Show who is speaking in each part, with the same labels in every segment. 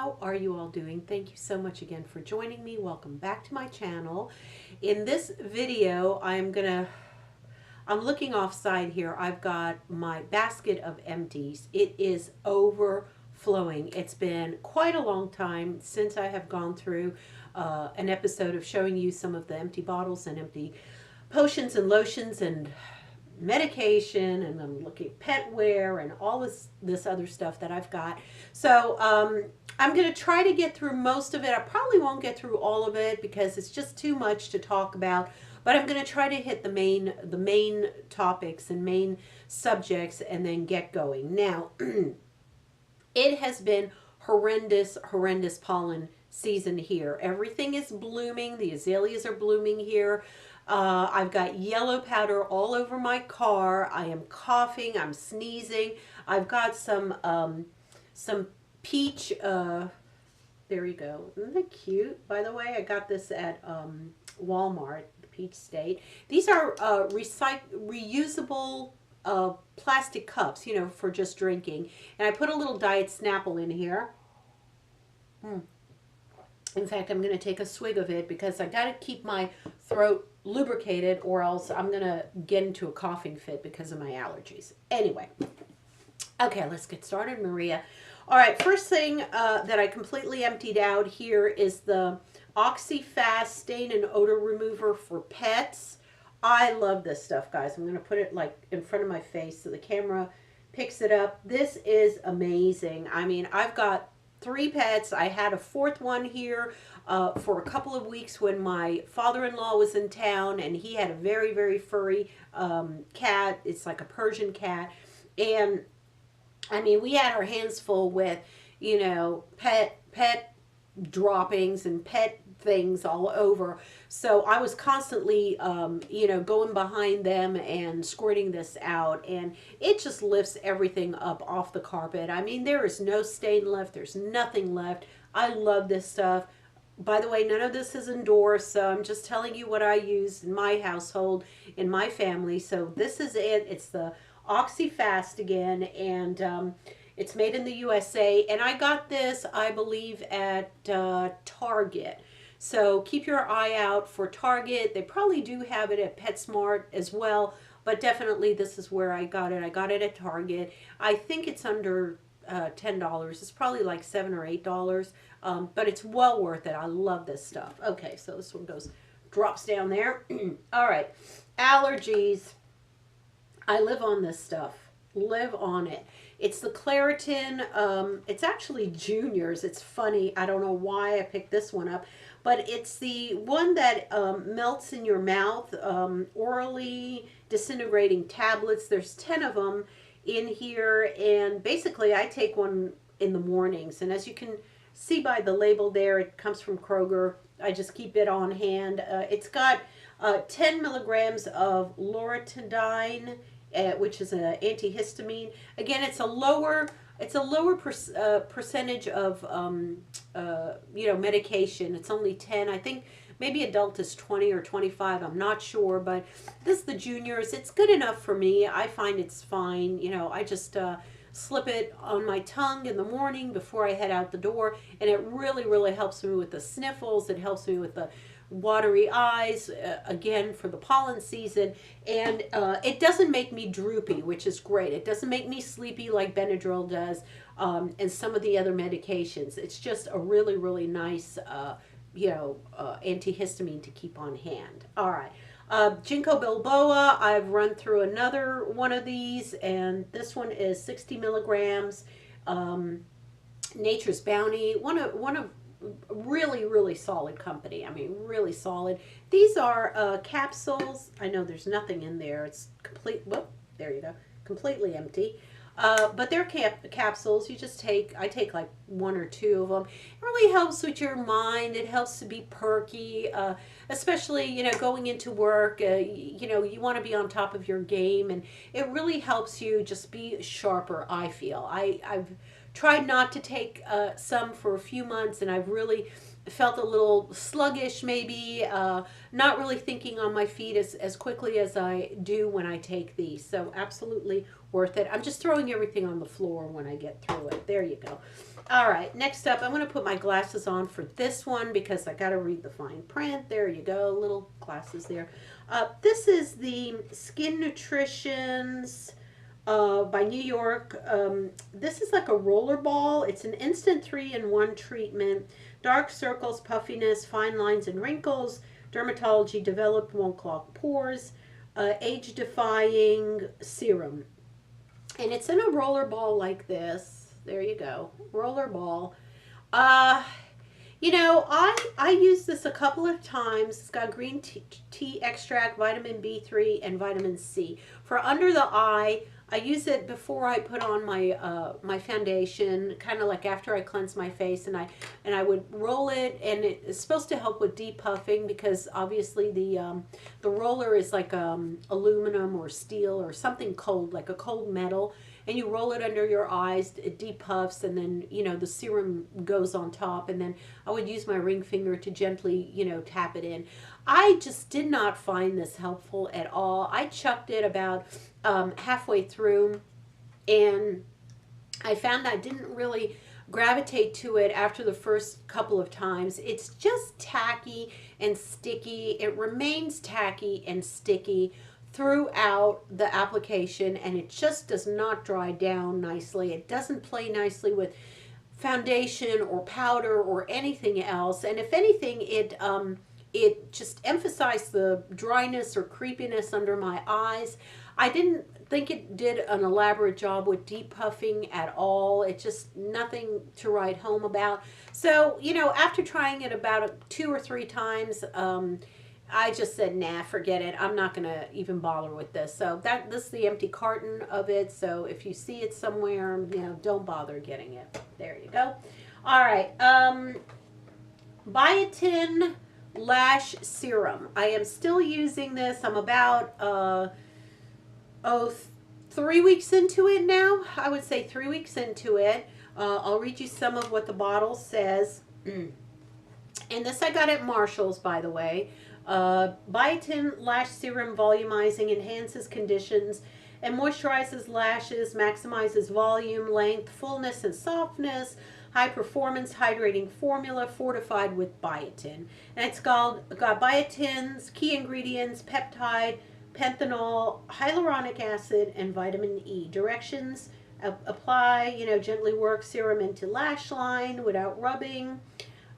Speaker 1: How are you all doing? Thank you so much again for joining me. Welcome back to my channel. In this video, I'm looking offside here. I've got my basket of empties. It is overflowing. It's been quite a long time since I have gone through an episode of showing you some of the empty bottles and empty potions and lotions and medication, and I'm looking at pet wear and all this other stuff that I've got. So I'm going to try to get through most of it. I probably won't get through all of it because it's just too much to talk about, but I'm going to try to hit the main topics and main subjects and then get going. Now, it has been horrendous pollen season here. Everything is blooming. The azaleas are blooming here. I've got yellow powder all over my car. I am coughing. I'm sneezing. I've got some peach. There you go. Isn't that cute? By the way, I got this at Walmart, the Peach State. These are reusable plastic cups, you know, for just drinking. And I put a little Diet Snapple in here. In fact, I'm going to take a swig of it because I got to keep my throat lubricated or else I'm going to get into a coughing fit because of my allergies. Anyway, okay, let's get started, Maria. All right, first thing that I completely emptied out here is the Oxy-Fast Stain and Odor Remover for Pets. I love this stuff, guys. I'm going to put it like in front of my face so the camera picks it up. This is amazing. I mean, I've got 3 pets. I had a 4th one here for a couple of weeks when my father-in-law was in town, and he had a very, very furry cat. It's like a Persian cat. And I mean, we had our hands full with, you know, pet droppings and pet things all over. So I was constantly, you know, going behind them and squirting this out, and it just lifts everything up off the carpet. I mean, there is no stain left. There's nothing left. I love this stuff. By the way, none of this is endorsed, so I'm just telling you what I use in my household, in my family. So this is it. It's the Oxy-Fast again, and it's made in the USA. And I got this, I believe, at Target. So keep your eye out for Target. They probably do have it at PetSmart as well, but definitely this is where I got it. I got it at Target. I think it's under $10. It's probably like $7 or $8, but it's well worth it. I love this stuff. Okay, so this one drops down there. All right, allergies. I live on this stuff. Live on it. It's the Claritin. It's actually Juniors. It's funny. I don't know why I picked this one up, but it's the one that melts in your mouth, orally disintegrating tablets. There's 10 of them in here, and basically I take one in the mornings, and as you can see by the label there, it comes from Kroger. I just keep it on hand. It's got 10 milligrams of loratadine, which is an antihistamine. Again, it's a lower percentage of you know, medication. It's only 10. I think maybe adult is 20 or 25. I'm not sure, but this is the Juniors. It's good enough for me. I find it's fine. You know, I just slip it on my tongue in the morning before I head out the door, and it really helps me with the sniffles. It helps me with the watery eyes, again, for the pollen season, and it doesn't make me droopy, which is great. It doesn't make me sleepy like Benadryl does, and some of the other medications. It's just a really nice you know, antihistamine to keep on hand. All right, Ginkgo biloba, I've run through another one of these, and this one is 60 milligrams. Nature's Bounty, one of really solid company. I mean, really solid. These are capsules. I know there's nothing in there. It's complete. Whoop, there you go. Completely empty. But they're capsules. You just I take like 1 or 2 of them. It really helps with your mind. It helps to be perky, especially, you know, going into work. You know, you want to be on top of your game, and it really helps you just be sharper, I feel. I've tried not to take some for a few months, and I've really felt a little sluggish, maybe not really thinking on my feet as quickly as I do when I take these. So absolutely worth it. I'm just throwing everything on the floor when I get through it. There you go. All right, next up, I'm going to put my glasses on for this one because I got to read the fine print. There you go, little glasses there. This is the Skin Nutrition's by New York. This is like a roller ball. It's an instant 3-in-1 treatment. Dark circles, puffiness, fine lines and wrinkles. Dermatology developed, won't clog pores. Age-defying serum. And it's in a roller ball like this. There you go. Roller ball. You know, I used this a couple of times. It's got green tea extract, vitamin B3, and vitamin C. For under the eye, I use it before I put on my my foundation, kind of like after I cleanse my face, and I would roll it, and it's supposed to help with depuffing because obviously the roller is like aluminum or steel or something cold, like a cold metal, and you roll it under your eyes, it depuffs, and then, you know, the serum goes on top, and then I would use my ring finger to gently, you know, tap it in. I just did not find this helpful at all. I chucked it about halfway through, and I found I didn't really gravitate to it after the first couple of times. It's just tacky and sticky. It remains tacky and sticky throughout the application, and it just does not dry down nicely. It doesn't play nicely with foundation or powder or anything else, and if anything, it just emphasized the dryness or creepiness under my eyes. I didn't think it did an elaborate job with depuffing at all. It's just nothing to write home about. So, you know, after trying it about 2 or 3 times, I just said, nah, forget it. I'm not going to even bother with this. So this is the empty carton of it. So if you see it somewhere, you know, don't bother getting it. There you go. All right. Biotin Lash Serum. I am still using this. I'm about 3 weeks into it now. I would say 3 weeks into it. I'll read you some of what the bottle says. And this I got at Marshall's, by the way. Biotin Lash Serum volumizing, enhances conditions and moisturizes lashes, maximizes volume, length, fullness, and softness. High performance hydrating formula fortified with biotin. And it's got biotin's key ingredients: peptide, panthenol, hyaluronic acid, and vitamin E. Directions: apply, you know, gently work serum into lash line without rubbing.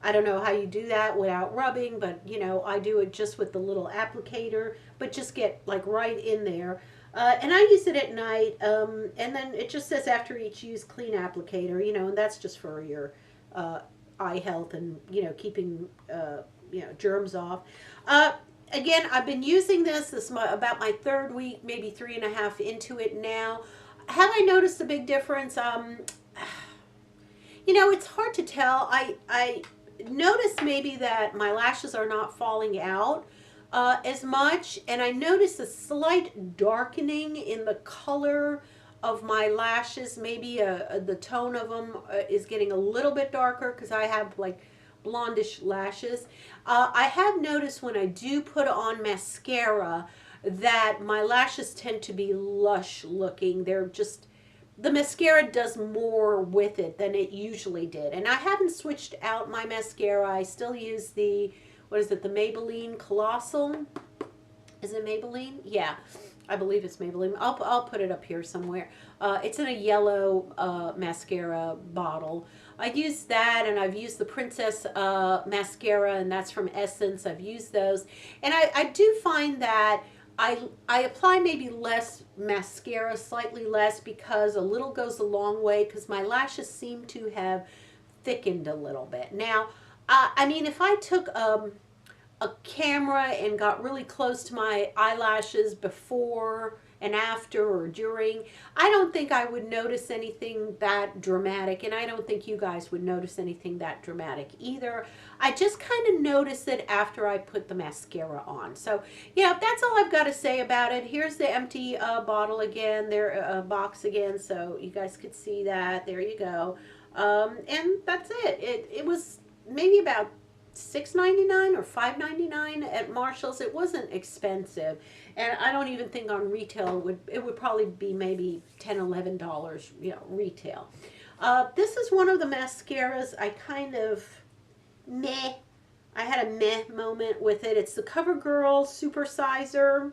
Speaker 1: I don't know how you do that without rubbing, but, you know, I do it just with the little applicator, but just get like right in there. And I use it at night, and then it just says after each use, clean applicator, you know, and that's just for your eye health and, you know, keeping, you know, germs off. Again, I've been using this is about my 3rd week, maybe 3.5 into it now. Have I noticed a big difference? You know, it's hard to tell. I noticed maybe that my lashes are not falling out as much, and I noticed a slight darkening in the color of my lashes. Maybe the tone of them is getting a little bit darker because I have like blondish lashes. I have noticed when I do put on mascara that my lashes tend to be lush looking. They're just, the mascara does more with it than it usually did. And I haven't switched out my mascara. I still use the, what is it, the Maybelline Colossal? Is it Maybelline? Yeah, I believe it's Maybelline. I'll put it up here somewhere. It's in a yellow mascara bottle. I use that, and I've used the Princess mascara, and that's from Essence. I've used those. And I do find that I apply maybe less mascara, slightly less, because a little goes a long way, because my lashes seem to have thickened a little bit. Now, I mean, if I took a camera and got really close to my eyelashes before an after or during. I don't think I would notice anything that dramatic, and I don't think you guys would notice anything that dramatic either. I just kind of notice it after I put the mascara on. So yeah, that's all I've got to say about it. Here's the empty bottle again, their box again, so you guys could see that. There you go. And that's it. It was maybe about $6.99 or $5.99 at Marshall's. It wasn't expensive, and I don't even think on retail it would probably be maybe $10-11, you know, retail. This is one of the mascaras I kind of meh. I had a meh moment with it. It's the CoverGirl Supersizer.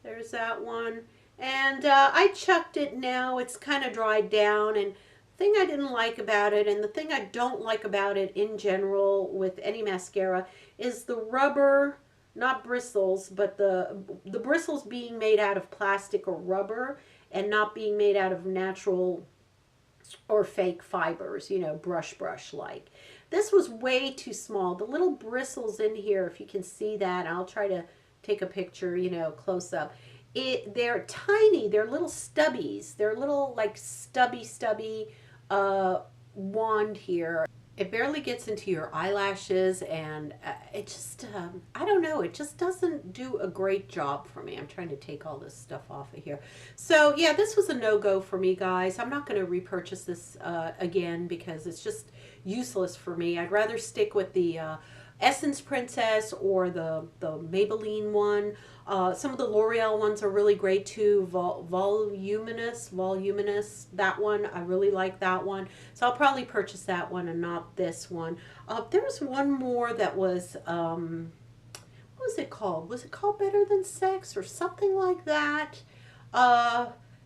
Speaker 1: There's that one, and I chucked it now. It's kind of dried down, and thing I didn't like about it, and the thing I don't like about it in general with any mascara, is the rubber, not bristles, but the bristles being made out of plastic or rubber and not being made out of natural or fake fibers, you know, brush like. This was way too small. The little bristles in here, if you can see that, I'll try to take a picture, you know, close up. They're tiny, they're little stubbies. They're little like stubby wand here. It barely gets into your eyelashes, and it just, I don't know, it just doesn't do a great job for me. I'm trying to take all this stuff off of here. So yeah, this was a no-go for me, guys. I'm not going to repurchase this again because it's just useless for me. I'd rather stick with the Essence Princess or the Maybelline one. Some of the L'Oreal ones are really great too. Voluminous, that one, I really like that one. So I'll probably purchase that one and not this one. There was one more that was, what was it called? Was it called Better Than Sex or something like that?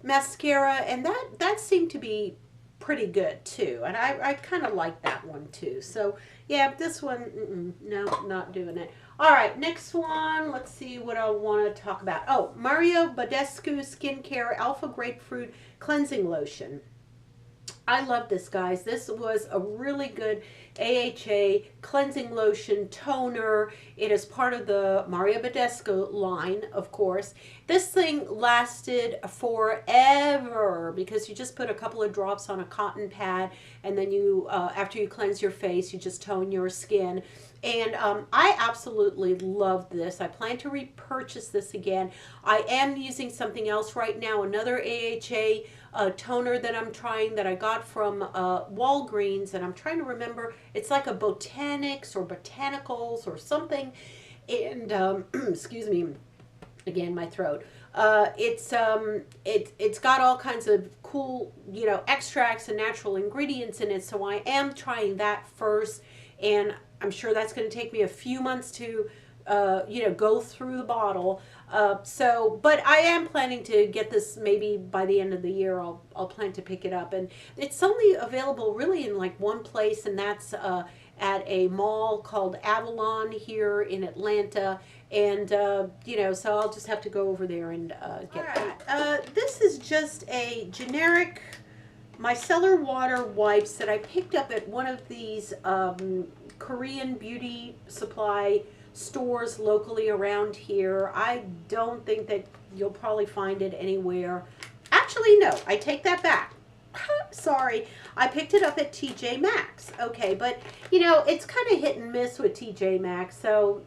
Speaker 1: Mascara, and that seemed to be pretty good too, and I kind of like that one too. So yeah, this one, no, not doing it. All right, next one. Let's see what I want to talk about. Oh, Mario Badescu Skincare Alpha Grapefruit Cleansing Lotion. I love this, guys. This was a really good AHA cleansing lotion toner. It is part of the Mario Badescu line, of course. This thing lasted forever because you just put a couple of drops on a cotton pad, and then you, after you cleanse your face, you just tone your skin. And I absolutely love this. I plan to repurchase this again. I am using something else right now, another AHA toner that I'm trying that I got from Walgreens, and I'm trying to remember. It's like a Botanics or Botanicals or something. And excuse me, again, my throat. It's got all kinds of cool, you know, extracts and natural ingredients in it. So I am trying that first, and I'm sure that's going to take me a few months to, you know, go through the bottle. But I am planning to get this maybe by the end of the year. I'll plan to pick it up, and it's only available really in like one place, and that's at a mall called Avalon here in Atlanta. And you know, so I'll just have to go over there and get that. This is just a generic micellar water wipes that I picked up at one of these Korean beauty supply stores locally around here. I don't think that you'll probably find it anywhere. Actually, no, I take that back. Sorry, I picked it up at TJ Maxx. Okay, but you know, it's kind of hit and miss with TJ Maxx, so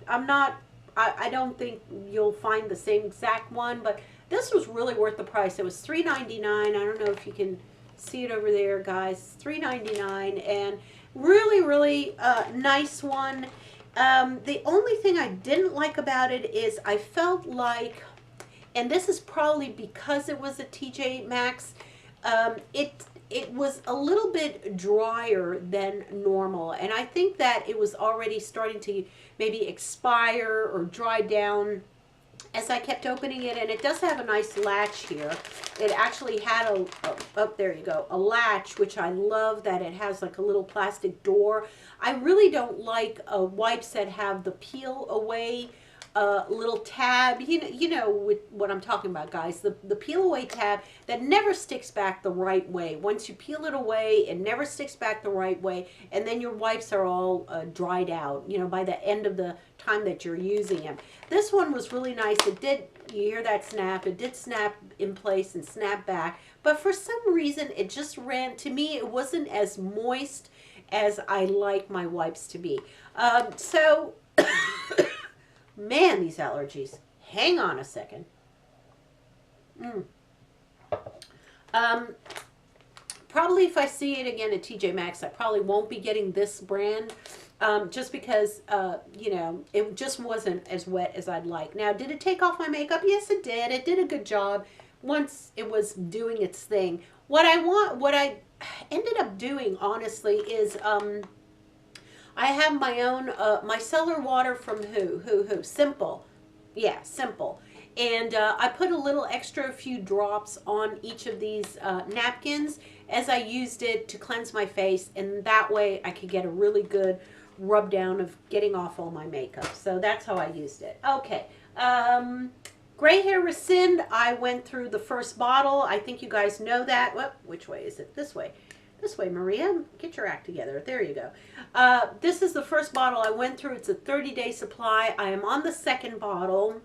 Speaker 1: I don't think you'll find the same exact one, but this was really worth the price. It was $3.99. I don't know if you can see it over there, guys. $3.99, and really nice one. The only thing I didn't like about it is I felt like, and this is probably because it was a TJ Maxx, it was a little bit drier than normal, and I think that it was already starting to maybe expire or dry down as I kept opening it. And it does have a nice latch here. It actually had there you go, a latch, which I love that it has like a little plastic door. I really don't like wipes that have the peel away little tab, you know what I'm talking about, guys. The peel away tab that never sticks back the right way. Once you peel it away, it never sticks back the right way, and then your wipes are all dried out, you know, by the end of the time that you're using them. This one was really nice. It did, you hear that snap, it did snap in place and snap back, but for some reason it just ran, to me, it wasn't as moist as I like my wipes to be. So man, these allergies. Hang on a second. Probably if I see it again at TJ Maxx, I probably won't be getting this brand, just because, you know, it just wasn't as wet as I'd like. Now, did it take off my makeup? Yes, it did. It did a good job once it was doing its thing. What I ended up doing, honestly, is I have my own micellar water from who Simple. Yeah, Simple. And I put a little extra few drops on each of these napkins as I used it to cleanse my face, and that way I could get a really good rub down of getting off all my makeup. So that's how I used it. Okay. Gray hair rescind, I went through the first bottle. I think you guys know that. Well, which way is it? This way. This way, Maria. Get your act together. There you go. This is the first bottle I went through. It's a 30-day supply. I am on the second bottle.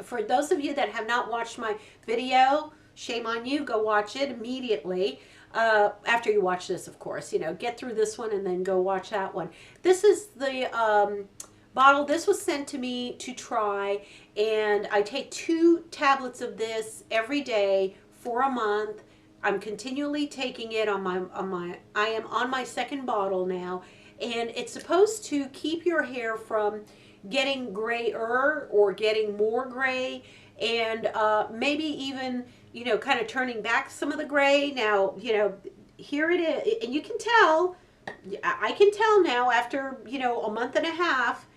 Speaker 1: For those of you that have not watched my video, shame on you. Go watch it immediately. After you watch this, of course. You know, get through this one and then go watch that one. This is the bottle. This was sent to me to try, and I take 2 tablets of this every day for a month. I'm continually taking it on I am on my second bottle now, and it's supposed to keep your hair from getting grayer or getting more gray, and maybe even, you know, kind of turning back some of the gray. Now, you know, here it is, and you can tell, I can tell now after, you know, a month and a half,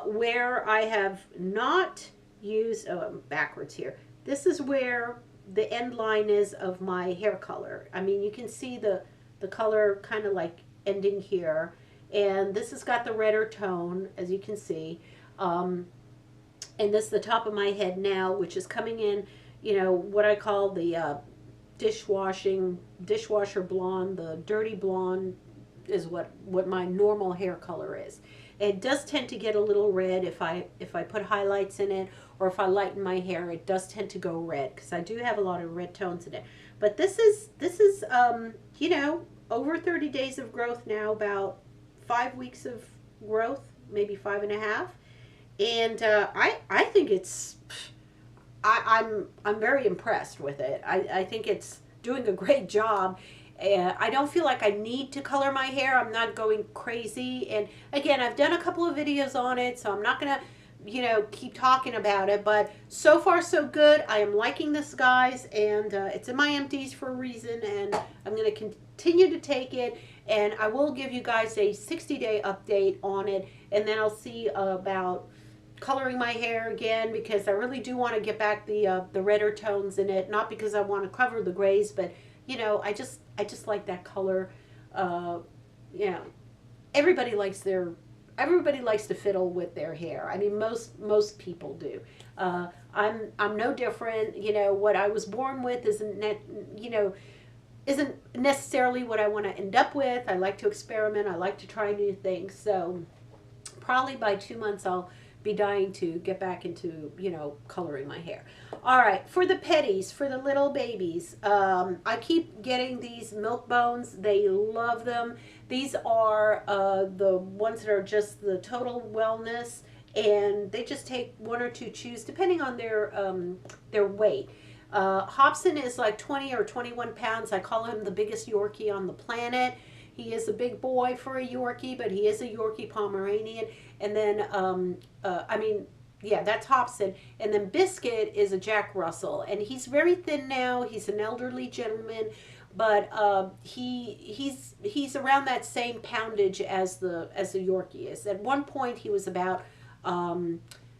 Speaker 1: where I have not used, oh, I'm backwards here. This is where the end line is of my hair color. I mean, you can see the color kind of like ending here, and this has got the redder tone, as you can see, and this is the top of my head now, which is coming in, you know, what I call the dishwasher blonde. The dirty blonde is what my normal hair color is. It does tend to get a little red if I put highlights in it, or if I lighten my hair, it does tend to go red, because I do have a lot of red tones in it. But this is you know, over 30 days of growth now, about 5 weeks of growth, maybe 5.5, and I think it's, I'm very impressed with it. I think it's doing a great job. I don't feel like I need to color my hair. I'm not going crazy. And again, I've done a couple of videos on it, so I'm not going to, you know, keep talking about it. But so far, so good. I am liking this, guys. And it's in my empties for a reason. And I'm going to continue to take it. And I will give you guys a 60-day update on it. And then I'll see about coloring my hair again, because I really do want to get back the redder tones in it. Not because I want to cover the grays, but you know, I just like that color. You know, everybody likes to fiddle with their hair. I mean, most people do. I'm no different. You know, what I was born with isn't necessarily what I want to end up with. I like to experiment. I like to try new things. So probably by 2 months I'll be dying to get back into, you know, coloring my hair. All right, for the petties, for the little babies, I keep getting these milk bones. They love them. These are the ones that are just the total wellness, and they just take 1 or 2 chews depending on their weight. Hobson is like 20 or 21 pounds. I call him the biggest Yorkie on the planet. He is a big boy for a Yorkie, but he is a Yorkie Pomeranian. And then, I mean, yeah, that's Hobson. And then Biscuit is a Jack Russell. And he's very thin now. He's an elderly gentleman. But he's around that same poundage as the Yorkie is. At one point, he was about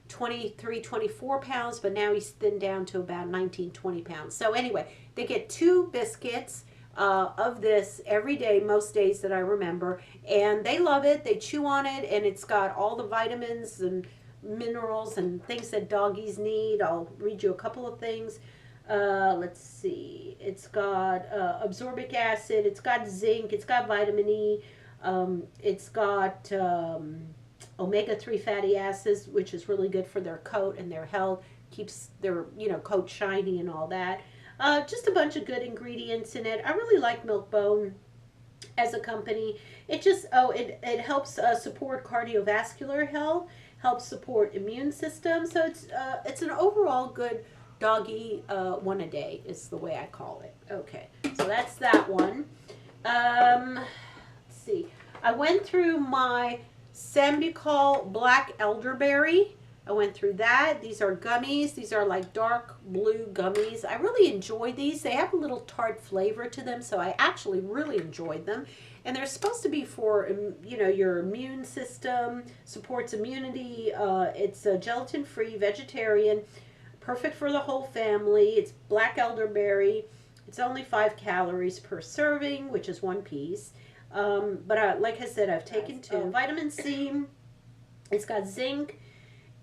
Speaker 1: 23, 24 pounds. But now he's thinned down to about 19, 20 pounds. So anyway, they get 2 biscuits of this every day, most days that I remember, and they love it. They chew on it, and it's got all the vitamins and minerals and things that doggies need. I'll read you a couple of things. Let's see. It's got absorbic acid. It's got zinc. It's got vitamin E. It's got omega-3 fatty acids, which is really good for their coat and their health. Keeps their coat shiny and all that. Just a bunch of good ingredients in it. I really like Milk-Bone as a company. It just it helps support cardiovascular health, helps support immune system. So it's an overall good doggy one a day is the way I call it. Okay, so that's that one. Let's see. I went through my Sambucol Black Elderberry. I went through that. These are gummies. These are like dark blue gummies. I really enjoy these. They have a little tart flavor to them, so I actually really enjoyed them. And they're supposed to be for, your immune system, supports immunity. It's gelatin-free, vegetarian, perfect for the whole family. It's black elderberry. It's only 5 calories per serving, which is 1 piece. But like I said, I've taken 2. Vitamin C. It's got zinc.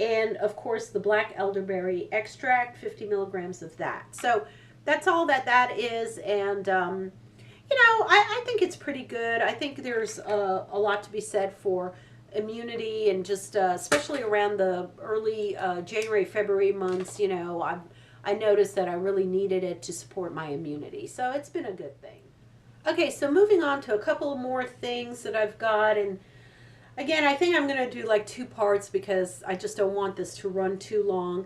Speaker 1: And, of course, the black elderberry extract, 50 milligrams of that. So that's all that is. And, I think it's pretty good. I think there's a lot to be said for immunity and just especially around the early January, February months, I noticed that I really needed it to support my immunity. So it's been a good thing. Okay, so moving on to a couple more things that I've got. And again, I think I'm going to do like 2 parts because I just don't want this to run too long.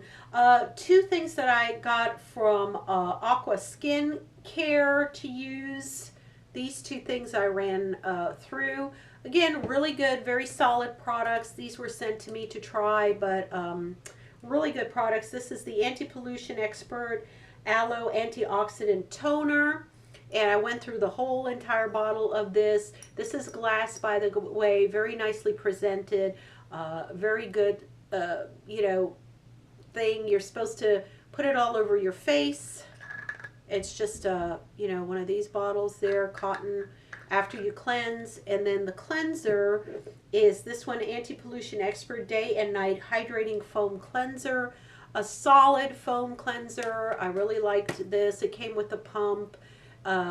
Speaker 1: 2 things that I got from AQUA Skin Care to use. These 2 things I ran through. Again, really good, very solid products. These were sent to me to try, but really good products. This is the Anti-Pollution Expert Aloe Antioxidant Toner. And I went through the whole entire bottle of this. This is glass, by the way, very nicely presented. Very good, thing. You're supposed to put it all over your face. It's just, one of these bottles there, cotton, after you cleanse. And then the cleanser is this one, Anti-Pollution Expert Day and Night Hydrating Foam Cleanser. A solid foam cleanser. I really liked this. It came with a pump.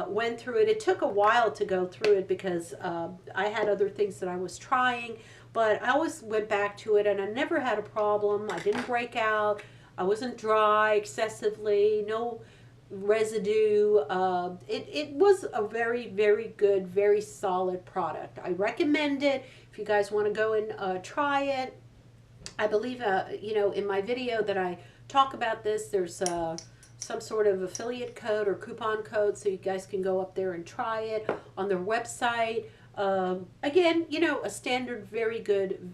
Speaker 1: Went through it. It took a while to go through it because I had other things that I was trying, but I always went back to it and I never had a problem. I didn't break out. I wasn't dry excessively, no residue. It was a very, very good, very solid product. I recommend it if you guys want to go and try it. I believe, in my video that I talk about this, there's some sort of affiliate code or coupon code so you guys can go up there and try it on their website. Again, a standard, very good,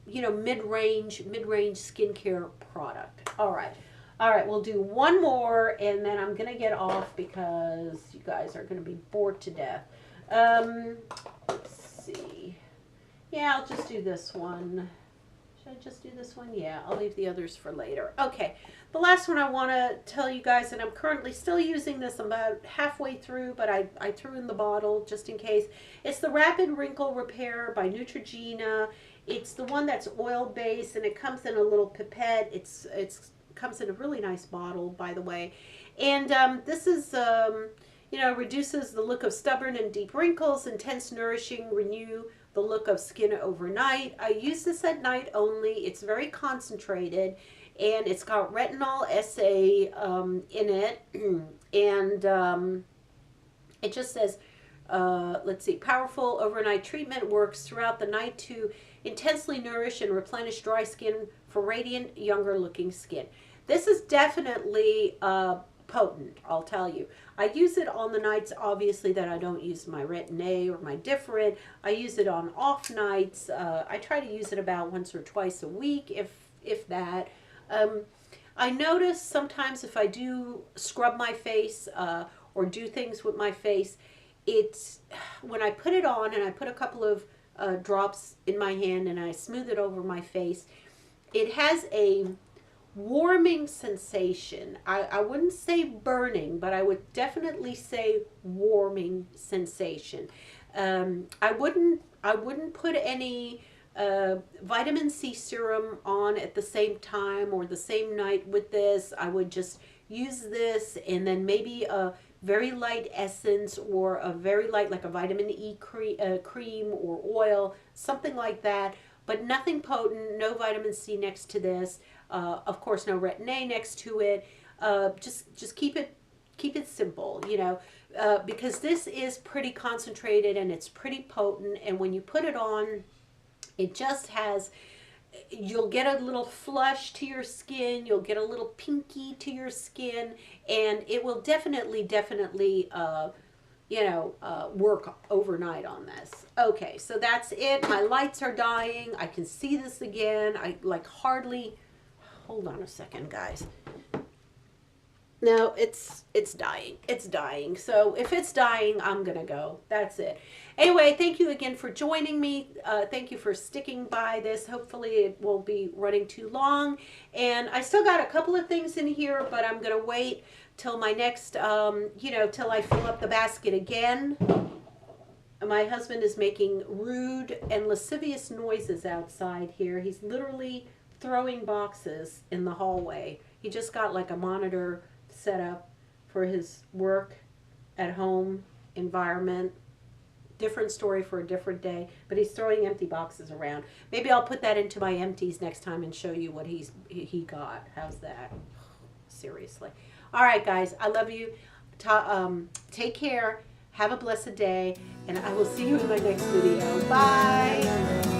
Speaker 1: mid-range skincare product. All right, we'll do one more and then I'm going to get off because you guys are going to be bored to death. Let's see. Yeah, I'll just do this one. Should I just do this one? Yeah, I'll leave the others for later. Okay, the last one I want to tell you guys, and I'm currently still using this. I'm about halfway through, but I threw in the bottle just in case. It's the Rapid Wrinkle Repair by NEUTROGENA. It's the one that's oil-based, and it comes in a little pipette. It's comes in a really nice bottle, by the way. And this is, reduces the look of stubborn and deep wrinkles, intense, nourishing, renew the look of skin overnight. I use this at night only. It's very concentrated, and it's got retinol SA in it, and it just says, let's see, powerful overnight treatment works throughout the night to intensely nourish and replenish dry skin for radiant, younger looking skin. This is definitely potent, I'll tell you. I use it on the nights, obviously, that I don't use my retin-a or my different. I use it on off nights. I try to use it about once or twice a week, if that. I notice sometimes if I do scrub my face or do things with my face, it's when I put it on and I put a couple of drops in my hand and I smooth it over my face, it has a warming sensation. I wouldn't say burning, but I would definitely say warming sensation. I wouldn't put any vitamin C serum on at the same time or the same night with this. I would just use this and then maybe a very light essence or a very light, like a vitamin E cream or oil, something like that. But nothing potent, no vitamin C next to this. Of course, no retin-a next to it. Just keep it simple, you know, because this is pretty concentrated and it's pretty potent. And when you put it on, it just has, you'll get a little flush to your skin, you'll get a little pinky to your skin, and it will definitely, work overnight on this. Okay, so that's it. My lights are dying. I can see this again. I like hardly, hold on a second, guys. No, it's dying. It's dying. So if it's dying, I'm going to go. That's it. Anyway, thank you again for joining me. Thank you for sticking by this. Hopefully it won't be running too long. And I still got a couple of things in here, but I'm going to wait till my next, till I fill up the basket again. My husband is making rude and lascivious noises outside here. He's literally throwing boxes in the hallway. He just got like a monitor set up for his work at home environment. Different story for a different day, but he's throwing empty boxes around. Maybe I'll put that into my empties next time and show you what he got. How's that? Seriously. All right, guys, I love you. Take care. Have a blessed day, and I will see you in my next video. Bye.